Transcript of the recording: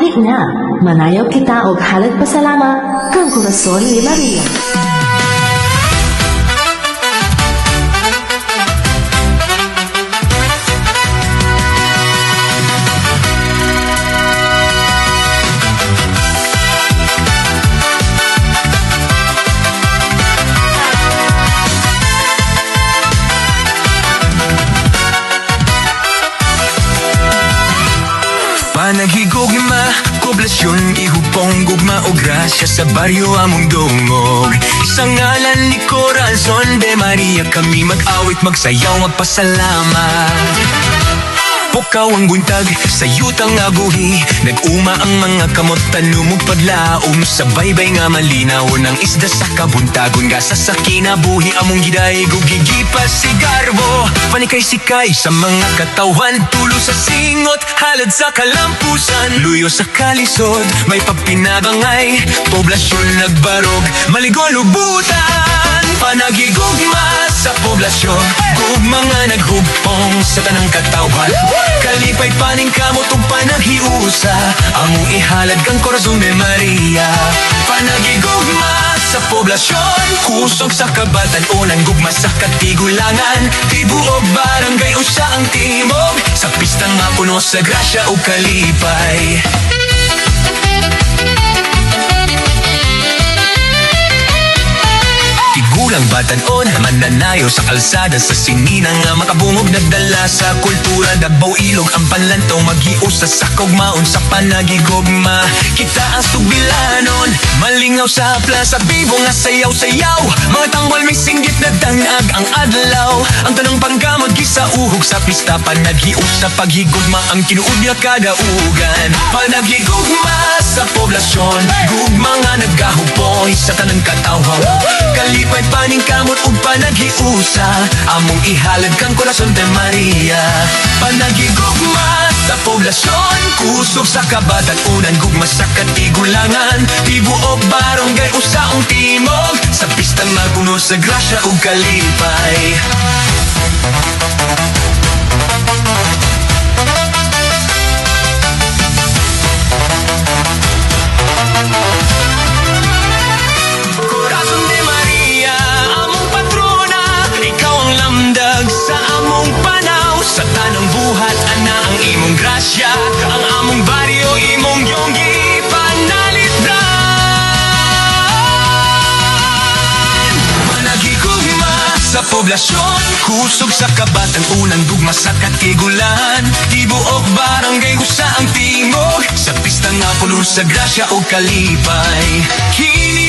Gani nga, manayaw kita og halad pasalamat kang korason ni Maria. Panagigugma, poblasyon, ihupong gugma o grasya sa baryo among dungog. Sa ngalan ni Corazon de Maria, kami mag-awit, magsayaw, magpasalamat. Pukaw ang buntag sa yutang nga buhi, nag-uma ang mga kamot, tanumog paglaom. Sa baybay nga malinaw ng isda sa kabuntagon, gasa sa kinabuhi among gidaig ug gigipas si garbo. Panikay-sikay sa mga katawan, tulo sa singot, halad sa kalampusan, luyo sa kalisod, may pagpinabangay, poblasyon nagbarog, maligolubutan. Panagigugma sa poblasyon, gugma nga naghugpong sa tanang katawan. Kalipay paning kamot ug panaghiusa, among ihalad kang Corazon de Maria. Panagigugma sa poblasyon, kusog sa kabatan, unang gugma sa katigulangan, tribu o barangay usa ang timog, sa pista nga puno sa grasya o kalipay. Tigulang batanon, mananayo sa kalsada, sa sininang nga makabungog, nagdala sa kultura, Davao Ilog ang panlantaw, maghiusa sa kaugmaon sa panagigugma. Kita ang sugbilanon, malingaw sa plaza, bibo nga sayaw-sayaw, mga tanggol may singgit na dangag ang adlaw. Ang tanang panggamot, gisauhog sa pista, panaghiusa paghigugma, ang tinuod niya kadaugan. Panagigugma sa poblasyon, gugma nga naggahupoy sa tanang katawhaw. Kalipay paning kamot ug panaghiusa, among ihalad kang Corazon de Maria. Panagigugma sa poblasyon, kusog sa kabatan, unang gugma sa katigulangan, tribu o barangay usa ang timog, sa pista maguno sa grasya ug kalipay. Sa tanang buhat, ana ang imong grasya, ang among baryo, imong yonggi panalitan. Managigugma sa poblasyon, kusog sa kabatan, unang dugma sa katigulan, tribu o barangay usa ang timog, sa pista nga puno sa grasya o kalipay. Kini